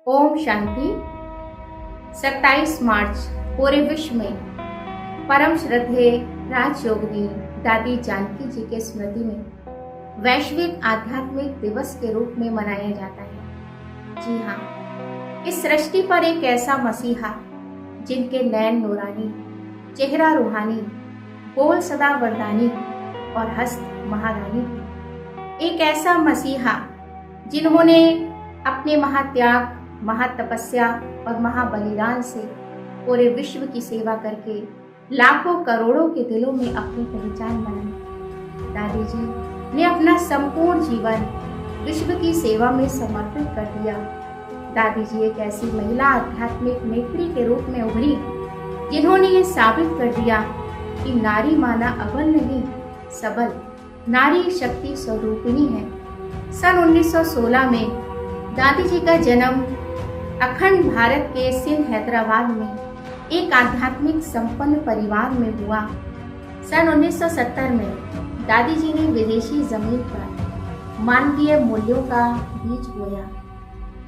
ओम शांति। 27 मार्च पूरे विश्व में परम श्रद्धेय राजयोगिनी दादी जानकी जी के स्मृति में वैश्विक आध्यात्मिक दिवस के रूप में मनाया जाता है। जी हाँ, इस सृष्टि पर एक ऐसा मसीहा जिनके नैन नूरानी, चेहरा रूहानी, बोल सदा वरदानी और हस्त महारानी। एक ऐसा मसीहा जिन्होंने अपने महात्याग, महातपस्या और महाबलिदान से पूरे विश्व की सेवा करके लाखों करोड़ों के दिलों में अपनी पहचान बनाई। दादी जी ने अपना संपूर्ण जीवन विश्व की सेवा में समर्पित कर दिया। दादी जी एक ऐसी महिला आध्यात्मिक नेत्री के रूप में उभरी जिन्होंने ये साबित कर दिया कि नारी माना अबल नहीं, सबल नारी शक्ति स्वरूपिणी है। सन 1916 में दादी जी का जन्म अखंड भारत के सिंध हैदराबाद में एक आध्यात्मिक संपन्न परिवार में हुआ। सन 1970 में दादी जी ने विदेशी जमीन पर मानवीय मूल्यों का बीज बोया।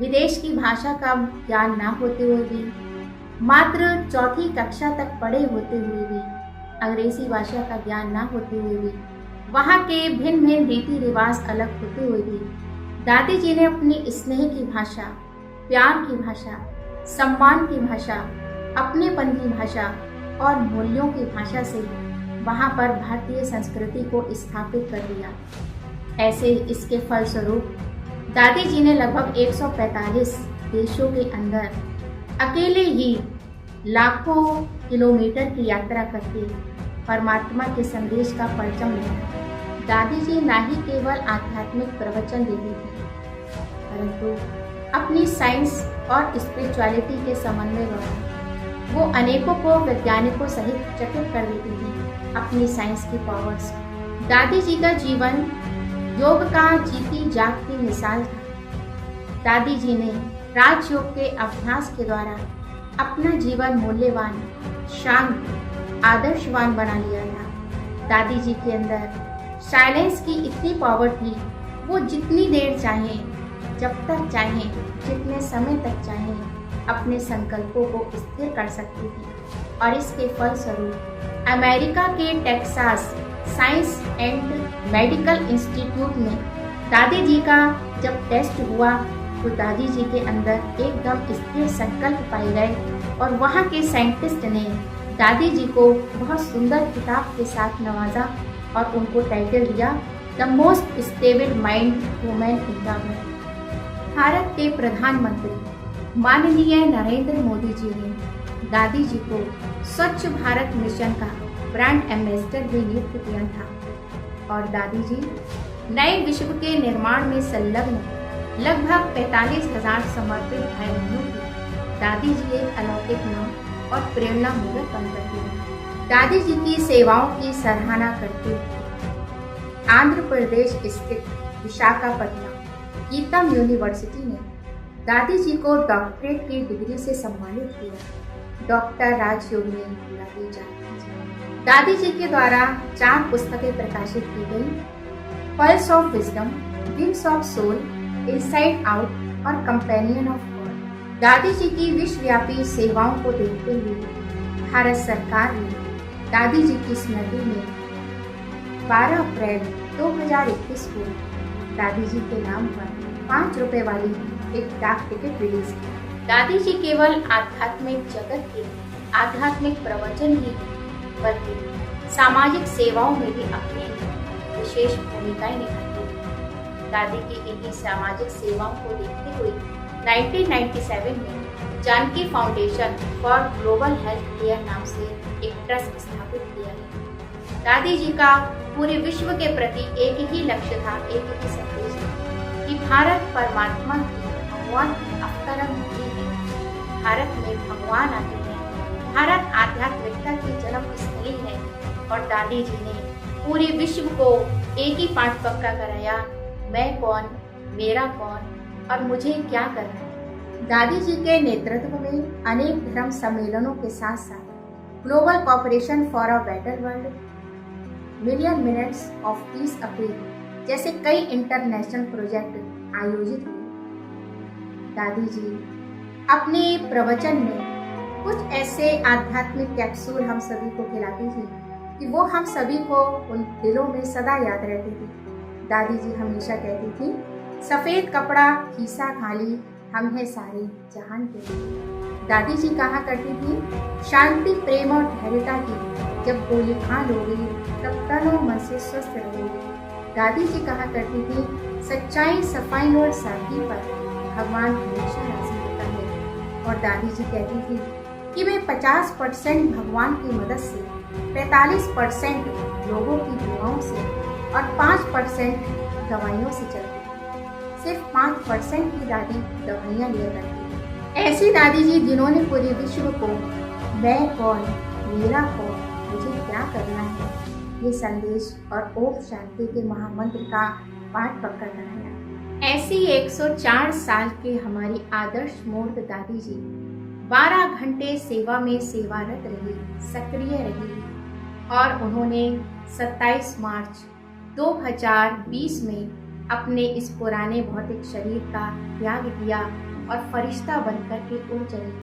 विदेश की भाषा का ज्ञान न होते हुए भी, मात्र चौथी कक्षा तक पढ़े होते हुए भी, अंग्रेजी भाषा का ज्ञान न होते हुए भी, वहाँ के भिन्न भिन्न रीति रिवाज अलग होते हुए भी दादी जी ने अपनी स्नेह की भाषा, प्यार की भाषा, सम्मान की भाषा, अपनेपन की भाषा और मूल्यों की भाषा से वहाँ पर भारतीय संस्कृति को स्थापित कर दिया। ऐसे इसके फलस्वरूप दादी जी ने लगभग 145 देशों के अंदर अकेले ही लाखों किलोमीटर की यात्रा करके परमात्मा के संदेश का परचम लिया। दादी जी ना ही केवल आध्यात्मिक प्रवचन देती थी, परंतु अपनी साइंस और स्पिरिचुअलिटी के समन्वय द्वारा वो अनेकों को वैज्ञानिकों सहित चकित कर देती थी अपनी साइंस की पावर्स। दादी जी का जीवन योग का जीती जागती मिसाल था। दादी जी ने राजयोग के अभ्यास के द्वारा अपना जीवन मूल्यवान, शांत, आदर्शवान बना लिया था। दादी जी के अंदर साइलेंस की इतनी पावर थी, वो जितनी देर चाहें, जब तक चाहें, जितने समय तक चाहें, अपने संकल्पों को स्थिर कर सकती थी। और इसके फलस्वरूप अमेरिका के Texas science and medical institute में दादी जी का जब टेस्ट हुआ तो दादी जी के अंदर एकदम स्थिर संकल्प पाए गए और वहाँ के साइंटिस्ट ने दादी जी को बहुत सुंदर किताब के साथ नवाजा और उनको टाइटल दिया the most stable mind women in the world. Bharat के प्रधानमंत्री माननीय नरेंद्र मोदी जी ने दादी जी को स्वच्छ भारत मिशन का ब्रांड एम्बेसडर भी नियुक्त किया था और दादी जी नए विश्व के निर्माण में संलग्न लगभग 45,000 समर्पित भाई बहनों की दादी जी एक अलौकिक नाम और प्रेरणा मूलक बन करती है। दादी जी की सेवाओं की सराहना करते हुए आंध्र प्रदेश स्थित विशाखापट्टनम गीतम यूनिवर्सिटी ने दादी जी को डॉक्टरेट की डिग्री से सम्मानित किया। डॉक्टर राजयोगिनी दादी जानकी। दादी जी के द्वारा 4 पुस्तकें प्रकाशित की गई, Pulse of Wisdom, Wings of Soul, Inside Out और Companion of God. Dadi ji की विश्वव्यापी सेवाओं को देखते हुए भारत सरकार ने दादी जी की स्मृति में 12 अप्रैल 2021 को दादी जी के नाम पर 5 रुपए वाली एक डाक टिकट रिलीज की। दादी जी केवल आध्यात्मिक जगत के आध्यात्मिक प्रवचन ही नहीं, बल्कि सामाजिक सेवाओं में भी अपनी विशेष भूमिकाएं निभाती हैं। दादी की इन्हीं सामाजिक सेवाओं को देखते हुए 1997 में Janki Foundation for Global Health Care नाम से एक ट्रस्ट स्थापित किया है। दादी जी का पूरे विश्व के प्रति एक ही लक्ष्य था, एक ही संदेश था कि भारत परमात्मा की, भगवान की अवतरण भूमि है। भारत में भगवान आते हैं, भारत आध्यात्मिकता की जन्म स्थली है और दादी जी ने पूरे विश्व को एक ही पाठ पक्का कराया, मैं कौन, मेरा कौन और मुझे क्या करना है। दादी जी के नेतृत्व में अनेक धर्म सम्मेलनों के साथ साथ global corporation for a better world, million minutes of peace appeal जैसे कई इंटरनेशनल प्रोजेक्ट आयोजित हुए। दादी जी अपने प्रवचन में कुछ ऐसे आध्यात्मिक कैप्सूल हम सभी को खिलाती थी कि वो हम सभी को उन दिलों में सदा याद रहती थी। दादी जी हमेशा कहती थी, सफेद कपड़ा खीसा खाली, हम है सारे जहान के लिए। दादी जी कहा करती थी, शांति प्रेम और धैर्यता की जब गोली खा लोगे तब तन और मन से स्वस्थ रहोगे। दादी जी कहा करती थी, सच्चाई सफाई और सादगी पर भगवान हमेशा राजी होता है। और दादी जी कहती थी कि वे 50% भगवान की मदद से, 45% लोगों की दुआओं से और 5% दवाइयों से चलती थी। सिर्फ 5% की दादी दवाइयाँ लिया करती थी। ऐसी दादी जी जिन्होंने पूरे विश्व को मैं कौन, मेरा कौन, मुझे क्या करना है, ये संदेश और ओम शांति के महामंत्र का पाठ पक्का कराया। ऐसी 104 साल के हमारी आदर्श मूर्त दादी जी 12 घंटे सेवा में सेवारत रही, सक्रिय रही और उन्होंने 27 मार्च 2020 में अपने इस पुराने भौतिक शरीर का त्याग किया और फरिश्ता बनकर के उड़ चली।